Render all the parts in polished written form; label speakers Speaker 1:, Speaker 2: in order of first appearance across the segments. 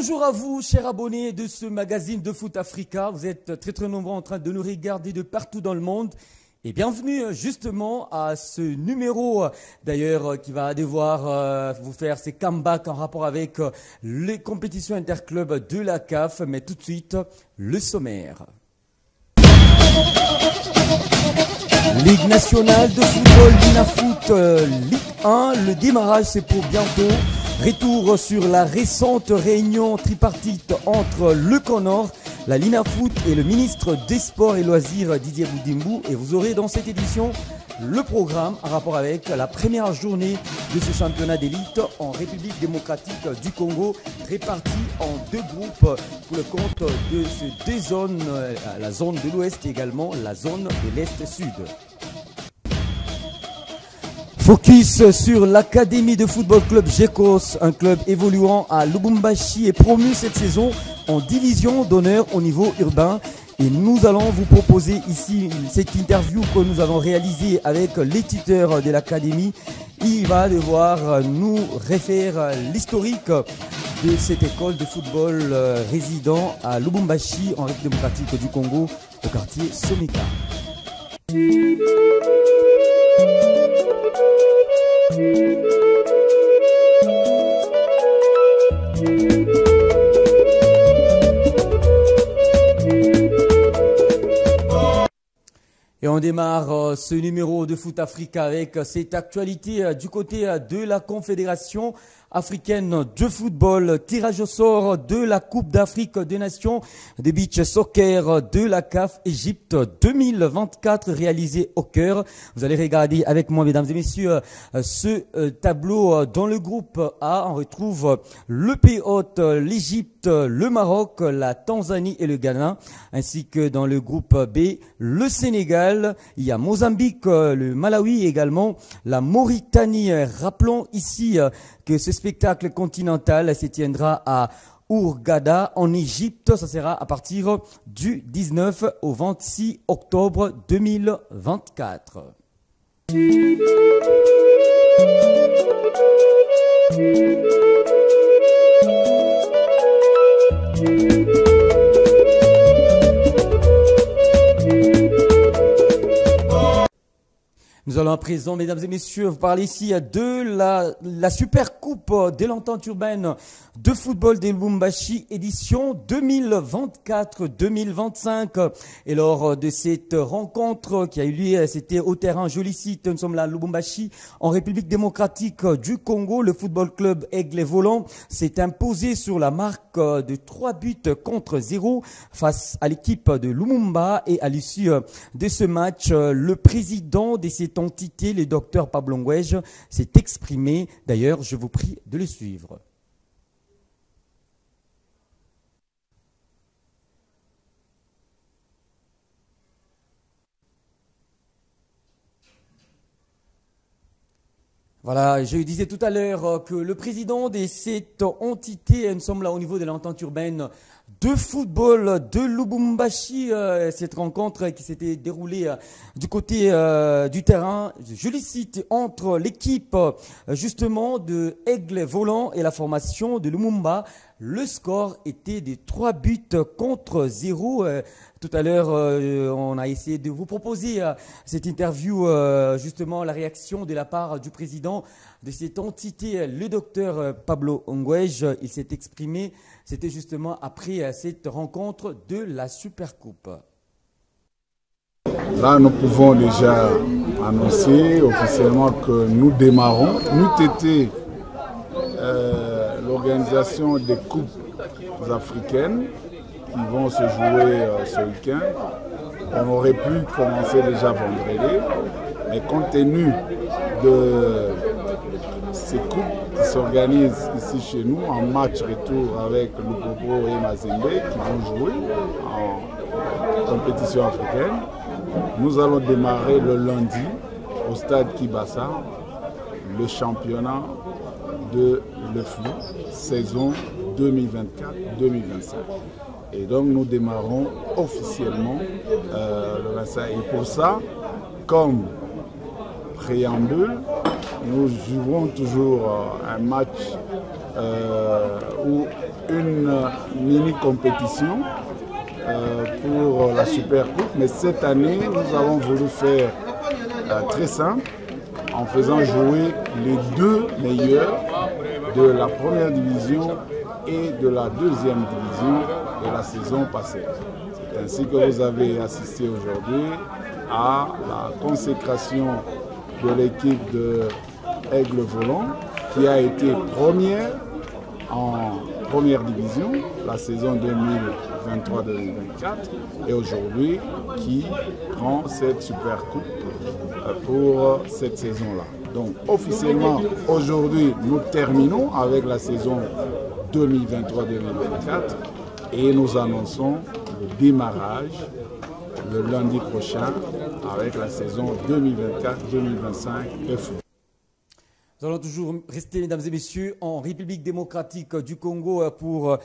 Speaker 1: Bonjour à vous, chers abonnés de ce magazine de Foot Africa. Vous êtes très très nombreux en train de nous regarder de partout dans le monde. Et bienvenue justement à ce numéro d'ailleurs qui va devoir vous faire ses comebacks en rapport avec les compétitions interclubs de la CAF. Mais tout de suite, le sommaire. Ligue nationale de football Linafoot, Ligue 1, le démarrage c'est pour bientôt. Retour sur la récente réunion tripartite entre le Camp Nord, la Linafoot et le ministre des Sports et Loisirs Didier Boudimbu. Et vous aurez dans cette édition le programme en rapport avec la première journée de ce championnat d'élite en République démocratique du Congo, réparti en deux groupes pour le compte de ces deux zones, la zone de l'Ouest et également la zone de l'Est-Sud. Focus sur l'Académie de Football Club Gekos, un club évoluant à Lubumbashi et promu cette saison en division d'honneur au niveau urbain. Et nous allons vous proposer ici cette interview que nous avons réalisée avec les tuteurs de l'Académie. Il va devoir nous refaire l'historique de cette école de football résident à Lubumbashi en République démocratique du Congo, au quartier Somika. Et on démarre ce numéro de Foot Africa avec cette actualité du côté de la Confédération africaine de football, tirage au sort de la Coupe d'Afrique des Nations de beach soccer de la CAF Égypte 2024 réalisé au cœur. Vous allez regarder avec moi, mesdames et messieurs, ce tableau. Dans le groupe A, on retrouve le pays hôte, l'Égypte, le Maroc, la Tanzanie et le Ghana, ainsi que dans le groupe B, le Sénégal, il y a Mozambique, le Malawi également, la Mauritanie. Rappelons ici que ce spectacle continental se tiendra à Hurghada en Égypte. Ça sera à partir du 19 au 26 octobre 2024. Nous allons à présent, mesdames et messieurs, vous parler ici de la Super Coupe de l'entente urbaine de football de Lubumbashi, édition 2024-2025. Et lors de cette rencontre qui a eu lieu, c'était au terrain Joli Site, nous sommes là à Lubumbashi, en République démocratique du Congo. Le football club Aigle Volant s'est imposé sur la marque de 3-0 face à l'équipe de Lumumba. Et à l'issue de ce match, le président de cette entité, le docteur Pablo Ngwej, s'est exprimé. D'ailleurs, je vous prie de le suivre. Voilà, je disais tout à l'heure que le président de cette entité, nous sommes là au niveau de l'entente urbaine de football de Lubumbashi, cette rencontre qui s'était déroulée du côté du terrain, je le cite, entre l'équipe justement de Aigle Volant et la formation de Lumumba. Le score était de 3-0. Tout à l'heure, on a essayé de vous proposer cette interview, justement la réaction de la part du président de cette entité, le docteur Pablo Ngwej. Il s'est exprimé, c'était justement après cette rencontre de la Supercoupe.
Speaker 2: Là, nous pouvons déjà annoncer officiellement que nous démarrons. Nous été l'organisation des coupes africaines qui vont se jouer ce week-end. On aurait pu commencer déjà vendredi, mais compte tenu de ces coupes qui s'organisent ici chez nous en match retour avec Lupopo et Mazembe qui vont jouer en compétition africaine, nous allons démarrer le lundi au stade Kibasa le championnat de l'EFLU, saison 2024-2025. Et donc nous démarrons officiellement le 25. Et pour ça, comme préambule, nous jouerons toujours un match où une mini-compétition pour la Super Coupe. Mais cette année, nous avons voulu faire très simple en faisant jouer les deux meilleurs de la première division et de la deuxième division de la saison passée. C'est ainsi que vous avez assisté aujourd'hui à la consécration de l'équipe de Aigle Volant qui a été première en première division la saison 2023-2024 et aujourd'hui qui prend cette super coupe pour cette saison-là. Donc officiellement aujourd'hui nous terminons avec la saison 2023-2024 et nous annonçons le démarrage le lundi prochain avec la saison 2024-2025 de foot.
Speaker 1: Nous allons toujours rester, mesdames et messieurs, en République démocratique du Congo pour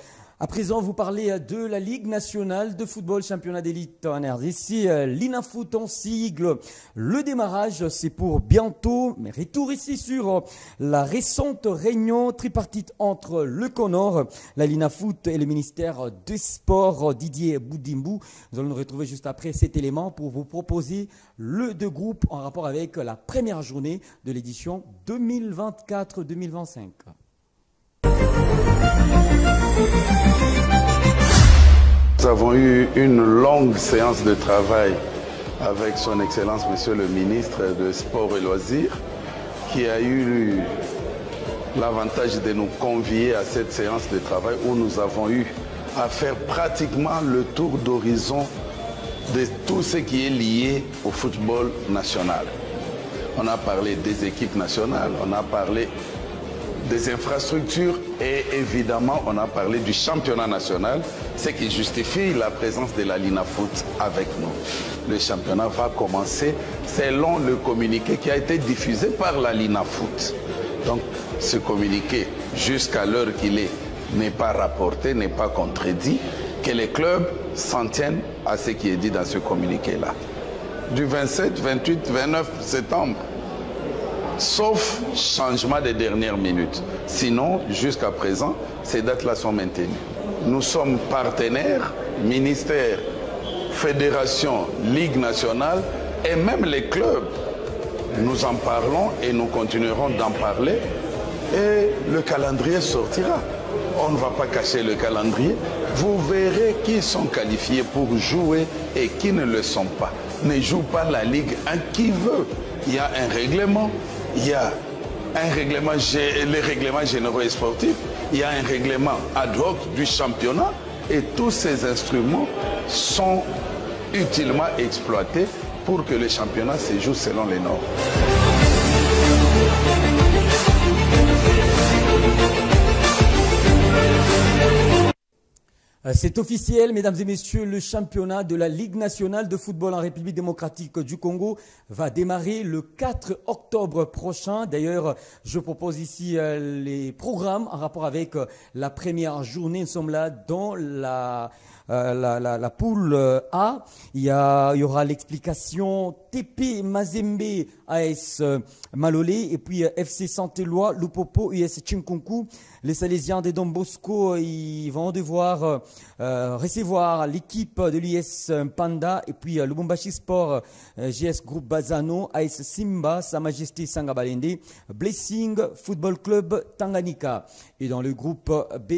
Speaker 1: à présent vous parler de la Ligue nationale de football championnat d'élite en RDC, l'INAFOOT en sigle. Le démarrage, c'est pour bientôt, mais retour ici sur la récente réunion tripartite entre le CONOR, la l'INAFOOT et le ministère des Sports, Didier Boudimbu. Nous allons nous retrouver juste après cet élément pour vous proposer le deux groupes en rapport avec la première journée de l'édition 2024-2025.
Speaker 3: Nous avons eu une longue séance de travail avec son Excellence Monsieur le ministre de Sport et Loisirs qui a eu l'avantage de nous convier à cette séance de travail où nous avons eu à faire pratiquement le tour d'horizon de tout ce qui est lié au football national. On a parlé des équipes nationales, on a parlé des infrastructures et évidemment on a parlé du championnat national, ce qui justifie la présence de la l'INAFOOT avec nous. Le championnat va commencer selon le communiqué qui a été diffusé par la l'INAFOOT. Donc ce communiqué, jusqu'à l'heure qu'il est, n'est pas rapporté, n'est pas contredit, que les clubs s'en tiennent à ce qui est dit dans ce communiqué-là. Du 27, 28, 29 septembre, sauf changement des dernières minutes. Sinon, jusqu'à présent, ces dates-là sont maintenues. Nous sommes partenaires, ministère, fédération, ligue nationale et même les clubs. Nous en parlons et nous continuerons d'en parler et le calendrier sortira. On ne va pas cacher le calendrier. Vous verrez qui sont qualifiés pour jouer et qui ne le sont pas. Ne joue pas la Ligue 1 qui veut. Il y a un règlement. Il y a un règlement, les règlements généraux et sportifs, il y a un règlement ad hoc du championnat et tous ces instruments sont utilement exploités pour que le championnat se joue selon les normes.
Speaker 1: C'est officiel, mesdames et messieurs, le championnat de la Ligue nationale de football en République démocratique du Congo va démarrer le 4 octobre prochain. D'ailleurs, je propose ici les programmes en rapport avec la première journée. Nous sommes là dans la poule A. Il y aura l'explication TP Mazembe AS Malolé et puis FC Santé-Lois, Lupopo US Chinkonku. Les Salésiens de Don Bosco, ils vont devoir recevoir l'équipe de l'US Panda et puis Lubumbashi Sport, GS Groupe Bazano, AS Simba, Sa Majesté Sangabalende, Blessing Football Club Tanganyika. Et dans le groupe B,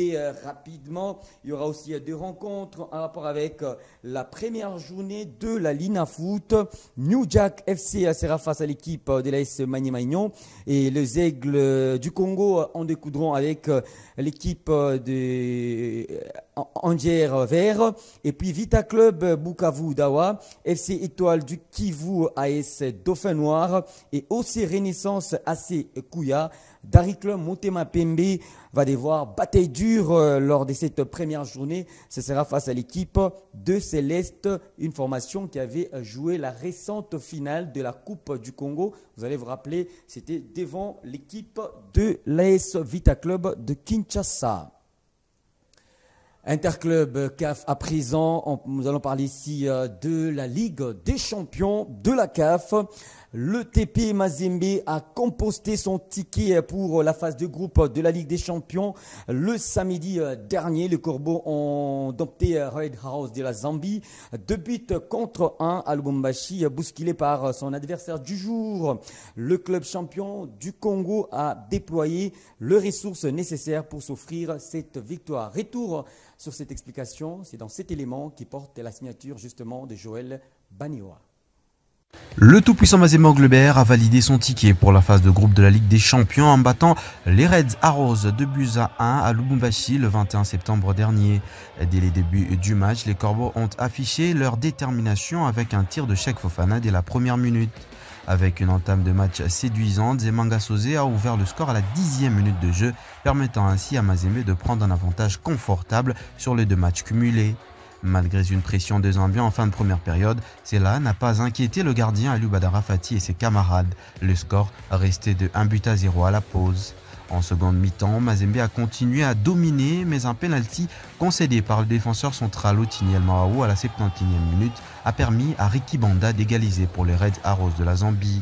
Speaker 1: rapidement, il y aura aussi deux rencontres en rapport avec la première journée de la l'INAFOOT. New Jack FC sera face à l'équipe de l'AS Magny-Magnon et les Aigles du Congo en découdront avec l'équipe de Angers Vert et puis Vita Club Bukavu Dawa, FC Étoile du Kivu AS Dauphin Noir et OC Renaissance AC Kouya. Dariclum Motema Pembe va devoir bataille dure lors de cette première journée. Ce sera face à l'équipe de Céleste, une formation qui avait joué la récente finale de la Coupe du Congo. Vous allez vous rappeler, c'était devant l'équipe de l'AS Vita Club de Kinshasa. Interclub CAF à présent, nous allons parler ici de la Ligue des champions de la CAF. Le TP Mazembe a composté son ticket pour la phase de groupe de la Ligue des Champions. Le samedi dernier, les Corbeaux ont dompté Red Arrows de la Zambie. 2-1 à Lubumbashi, bousculé par son adversaire du jour. Le club champion du Congo a déployé les ressources nécessaires pour s'offrir cette victoire. Retour sur cette explication, c'est dans cet élément qui porte la signature justement de Joël Banioa.
Speaker 4: Le tout-puissant Mazembe Anglebert a validé son ticket pour la phase de groupe de la Ligue des Champions en battant les Reds Arrows 2-1 à Lubumbashi le 21 septembre dernier. Dès les débuts du match, les Corbeaux ont affiché leur détermination avec un tir de Cheikh Fofana dès la première minute. Avec une entame de match séduisante, Zemanga Sosé a ouvert le score à la 10e minute de jeu, permettant ainsi à Mazembe de prendre un avantage confortable sur les 2 matchs cumulés. Malgré une pression des ambiants en fin de première période, cela n'a pas inquiété le gardien Aliou Badara Fati et ses camarades. Le score restait de 1-0 à la pause. En seconde mi-temps, Mazembe a continué à dominer, mais un penalty concédé par le défenseur central Otini El Mawaou à la 71e minute a permis à Ricky Banda d'égaliser pour les Reds Arrows de la Zambie.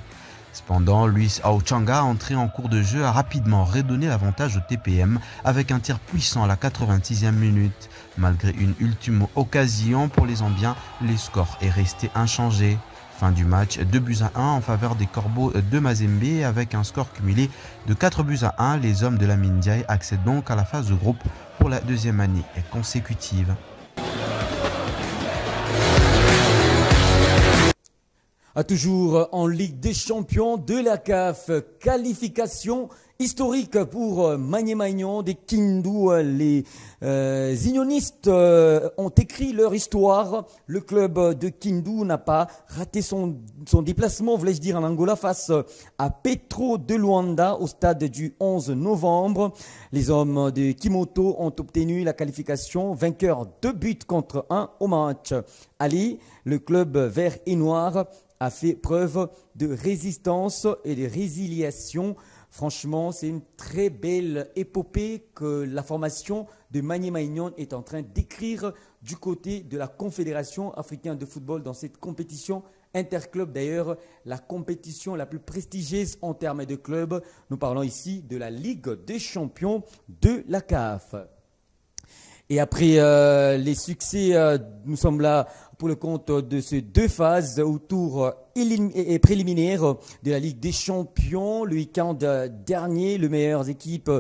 Speaker 4: Cependant, Luis Aochanga, entré en cours de jeu, a rapidement redonné l'avantage au TPM avec un tir puissant à la 86e minute. Malgré une ultime occasion pour les Zambiens, le score est resté inchangé. Fin du match, 2-1 en faveur des Corbeaux de Mazembe avec un score cumulé de 4-1. Les hommes de la Mindiaye accèdent donc à la phase de groupe pour la 2e année consécutive.
Speaker 1: Toujours en Ligue des Champions de la CAF, qualification historique pour Maniema Union des Kindu. Les unionistes ont écrit leur histoire. Le club de Kindu n'a pas raté son déplacement, voulais-je dire, en Angola face à Petro de Luanda au stade du 11 novembre. Les hommes de Kimoto ont obtenu la qualification, vainqueur 2-1 au match. Ali, le club vert et noir, a fait preuve de résistance et de résiliation. Franchement, c'est une très belle épopée que la formation de Maniema Union est en train d'écrire du côté de la Confédération africaine de football dans cette compétition interclub. D'ailleurs, la compétition la plus prestigieuse en termes de clubs. Nous parlons ici de la Ligue des champions de la CAF. Et après les succès, nous sommes là pour le compte de ces 2 phases au tour préliminaire de la Ligue des Champions. Le week-end dernier, les meilleures équipes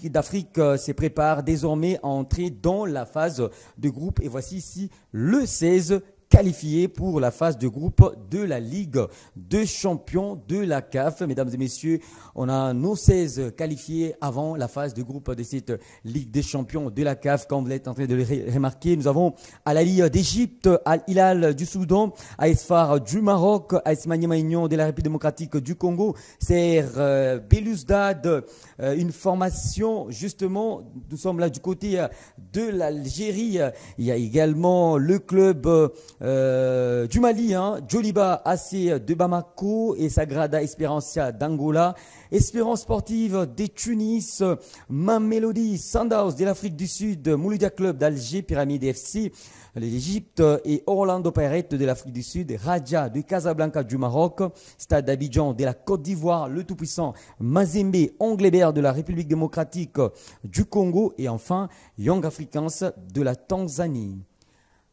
Speaker 1: d'Afrique se préparent désormais à entrer dans la phase de groupe. Et voici ici le 16 qualifiés pour la phase de groupe de la Ligue des Champions de la CAF. Mesdames et messieurs, on a nos 16 qualifiés avant la phase de groupe de cette Ligue des Champions de la CAF. Comme vous êtes en train de le remarquer, nous avons Al Ahly d'Égypte, Al Hilal du Soudan, AS FAR du Maroc, AS Maniema Union de la République démocratique du Congo, CR Belouizdad, une formation justement, nous sommes là du côté de l'Algérie. Il y a également le club du Mali, Djoliba AC de Bamako et Sagrada Esperança d'Angola, Espérance Sportive de Tunis, Mamelodi Sundowns de l'Afrique du Sud, Mouloudia Club d'Alger, Pyramide FC de l'Égypte et Orlando Pirates de l'Afrique du Sud, Raja de Casablanca du Maroc, Stade d'Abidjan de la Côte d'Ivoire, le tout-puissant Mazembe Anglebert de la République démocratique du Congo et enfin Young Africans de la Tanzanie.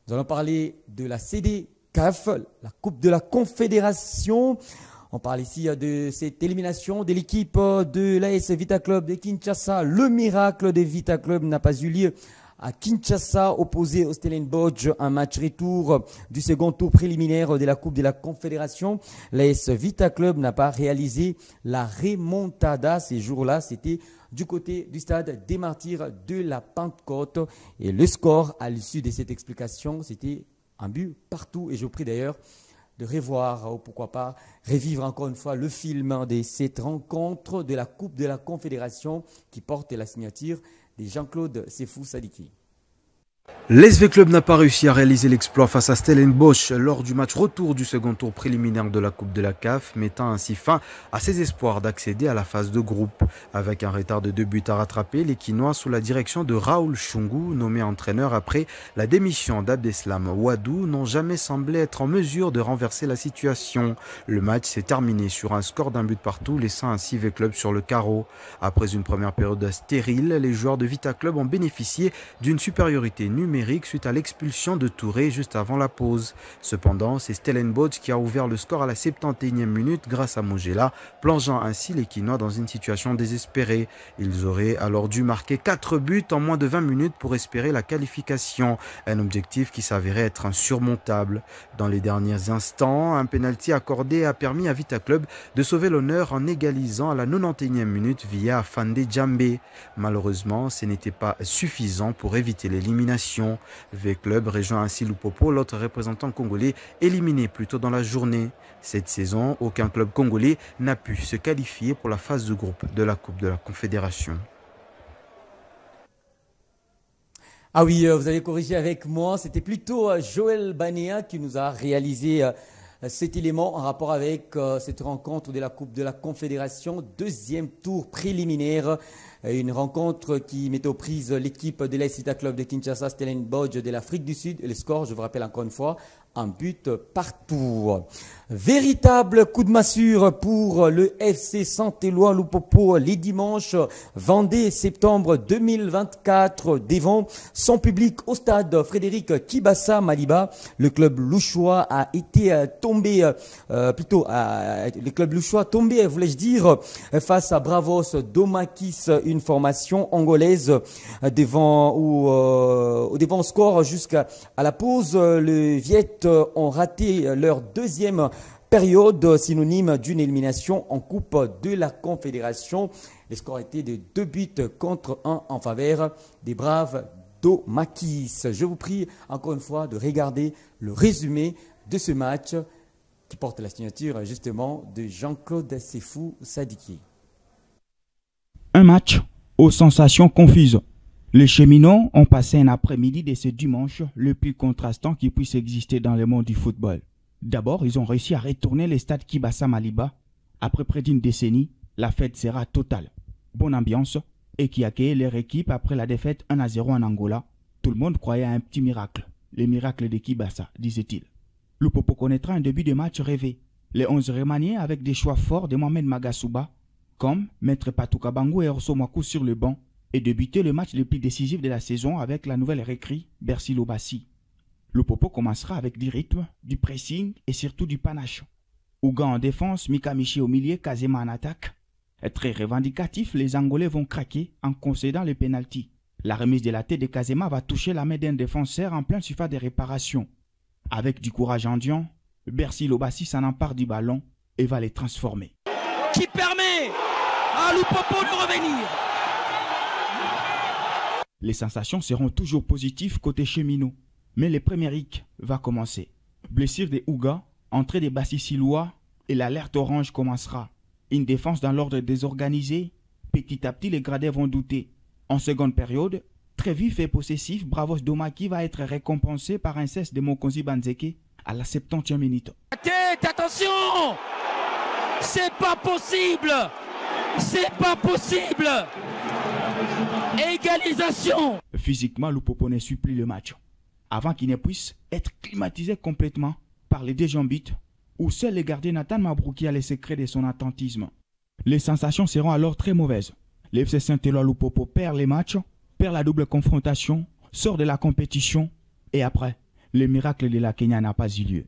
Speaker 1: Nous allons parler de la CDCAF, la Coupe de la Confédération. On parle ici de cette élimination de l'équipe de l'AS Vita Club de Kinshasa. Le miracle de Vita Club n'a pas eu lieu à Kinshasa, opposé au Stellenbosch, un match retour du second tour préliminaire de la Coupe de la Confédération. L'AS Vita Club n'a pas réalisé la remontada ces jours-là. C'était du côté du stade des Martyrs de la Pentecôte. Et le score à l'issue de cette explication, c'était un but partout. Et je vous prie d'ailleurs de revoir ou pourquoi pas revivre encore une fois le film de cette rencontre de la Coupe de la Confédération qui porte la signature de Jean-Claude Sefou Sadiki.
Speaker 4: L'SV Club n'a pas réussi à réaliser l'exploit face à Stellenbosch lors du match retour du second tour préliminaire de la Coupe de la CAF, mettant ainsi fin à ses espoirs d'accéder à la phase de groupe. Avec un retard de 2 buts à rattraper, les Quinois, sous la direction de Raoul Chungu, nommé entraîneur après la démission d'Abdeslam Ouadou, n'ont jamais semblé être en mesure de renverser la situation. Le match s'est terminé sur un score d'un but partout, laissant ainsi SV Club sur le carreau. Après une première période stérile, les joueurs de Vita Club ont bénéficié d'une supériorité numérique suite à l'expulsion de Touré juste avant la pause. Cependant, c'est Stellenbosch qui a ouvert le score à la 71e minute grâce à Mogela, plongeant ainsi les Quinois dans une situation désespérée. Ils auraient alors dû marquer 4 buts en moins de 20 minutes pour espérer la qualification, un objectif qui s'avérait être insurmontable. Dans les derniers instants, un pénalty accordé a permis à Vita Club de sauver l'honneur en égalisant à la 91e minute via Afande Djambé. Malheureusement, ce n'était pas suffisant pour éviter l'élimination. V-Club rejoint ainsi Lupopo, l'autre représentant congolais éliminé plus tôt dans la journée. Cette saison, aucun club congolais n'a pu se qualifier pour la phase de groupe de la Coupe de la Confédération.
Speaker 1: Ah oui, vous avez corrigé avec moi, c'était plutôt Joël Banéa qui nous a réalisé cet élément en rapport avec cette rencontre de la Coupe de la Confédération, deuxième tour préliminaire. Une rencontre qui met aux prises l'équipe de l'AS Vita Club de Kinshasa, Stellenbosch de l'Afrique du Sud. Et le score, je vous rappelle encore une fois, un but partout. Véritable coup de massure pour le FC Saint-Éloi Lupopo les dimanches 22 septembre 2024 devant son public au stade Frédéric Kibasa Maliba. Le club louchois a été tombé, le club louchois tombé, voulais-je dire, face à Bravos Domakis, une formation angolaise devant score jusqu'à la pause. Le Viet ont raté leur deuxième période, synonyme d'une élimination en Coupe de la Confédération. Le score était de 2 buts contre 1 en faveur des Braves Domakis. Je vous prie encore une fois de regarder le résumé de ce match qui porte la signature justement de Jean-Claude Sefou Sadiki.
Speaker 5: Un match aux sensations confuses. Les cheminots ont passé un après-midi de ce dimanche le plus contrastant qui puisse exister dans le monde du football. D'abord, ils ont réussi à retourner le stade Kibasa Maliba. Après près d'une décennie, la fête sera totale. Bonne ambiance et qui accueille leur équipe après la défaite 1-0 en Angola. Tout le monde croyait à un petit miracle. Le miracle de Kibasa, disait-il. Lupopo connaîtra un début de match rêvé. Les 11 remaniés avec des choix forts de Mohamed Magasuba, comme Maître Patouka Bango et Orso Mwaku sur le banc, et débuter le match le plus décisif de la saison avec la nouvelle recrue Bercy Lobassi. Lupopo commencera avec du rythme, du pressing et surtout du panache. Ouga en défense, Mikamichi au milieu, Kazema en attaque. Très revendicatif, les Angolais vont craquer en concédant le pénalty. La remise de la tête de Kazema va toucher la main d'un défenseur en plein surface de réparation. Avec du courage endiant, Bercy Lobassi s'en empare du ballon et va les transformer.
Speaker 6: Qui permet à Lupopo de revenir.
Speaker 5: Les sensations seront toujours positives côté cheminot. Mais le premier hic va commencer. Blessure de Ouga, entrée des Bassisilois et l'alerte orange commencera. Une défense dans l'ordre désorganisé. Petit à petit, les gradés vont douter. En seconde période, très vif et possessif, Bravos Domaki va être récompensé par un cesse de Mokonzi Banzeke à la 70e minute.
Speaker 6: Tête, attention! C'est pas possible! C'est pas possible! Égalisation!
Speaker 5: Physiquement, Lupopo ne suit plus le match. Avant qu'il ne puisse être climatisé complètement par les deux jambites, où seul le gardien Nathan Mabrouki a les secrets de son attentisme. Les sensations seront alors très mauvaises. Le FC Saint-Éloi Lupopo perd les matchs, perd la double confrontation, sort de la compétition, et après, le miracle de la Kenya n'a pas eu lieu.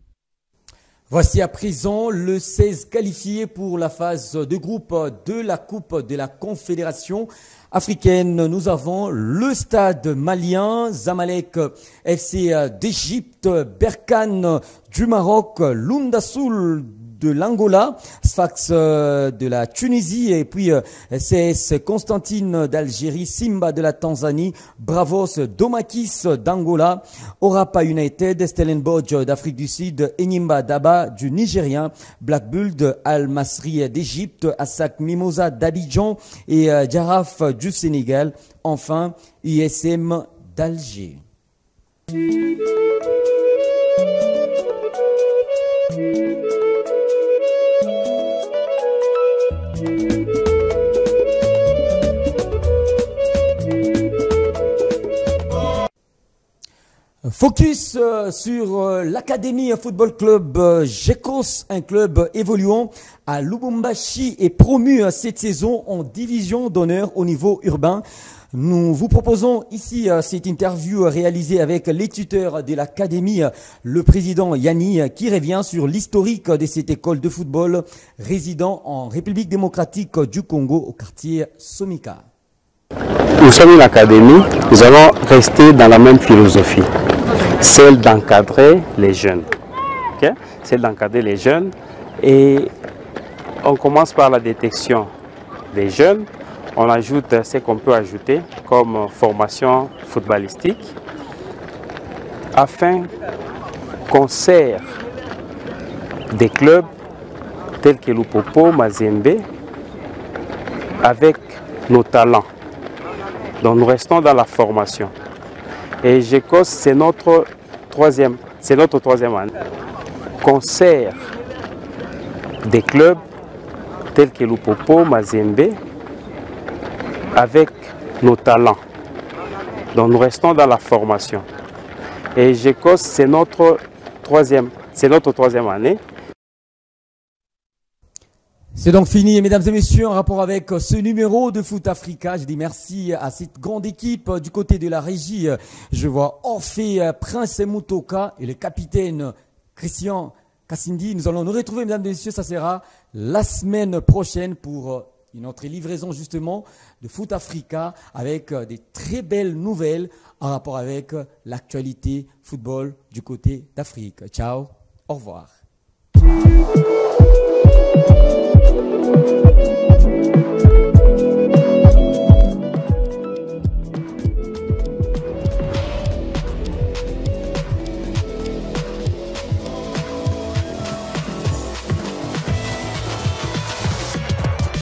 Speaker 1: Voici à présent le 16 qualifié pour la phase de groupe de la Coupe de la Confédération africaine. Nous avons le stade malien, Zamalek FC d'Égypte, Berkane du Maroc, Lundasoul de l'Angola, Sfax de la Tunisie et puis CS Constantine d'Algérie, Simba de la Tanzanie, Bravos Domakis d'Angola, Orapa United, Stellenbosch d'Afrique du Sud, Enyimba Daba du Nigérien, Black Bull de Al Masri d'Égypte, Assak Mimosa d'Abidjan et Jaraf du Sénégal, enfin USM d'Alger. Focus sur l'Académie Football Club Jekos, un club évoluant à Lubumbashi et promu cette saison en division d'honneur au niveau urbain. Nous vous proposons ici cette interview réalisée avec les tuteurs de l'Académie, le président Yanni, qui revient sur l'historique de cette école de football résidant en République démocratique du Congo au quartier Somika.
Speaker 7: Nous sommes une académie, nous allons rester dans la même philosophie, celle d'encadrer les jeunes. Okay? Celle d'encadrer les jeunes, et on commence par la détection des jeunes, on ajoute ce qu'on peut ajouter comme formation footballistique afin qu'on sert des clubs tels que Lupopo, Mazembe avec nos talents. Donc nous restons dans la formation. Et Jekos, c'est notre troisième année. Qu'on sert des clubs tels que Lupopo, Mazembe avec nos talents. Donc nous restons dans la formation. Et Jekos, c'est notre troisième année.
Speaker 1: C'est donc fini, mesdames et messieurs, en rapport avec ce numéro de Foot Africa. Je dis merci à cette grande équipe du côté de la régie. Je vois Orphée Prince Mutoka et le capitaine Christian Kassindi. Nous allons nous retrouver, mesdames et messieurs, ça sera la semaine prochaine pour une autre livraison justement de Foot Africa avec des très belles nouvelles en rapport avec l'actualité football du côté d'Afrique. Ciao, au revoir. Thank you.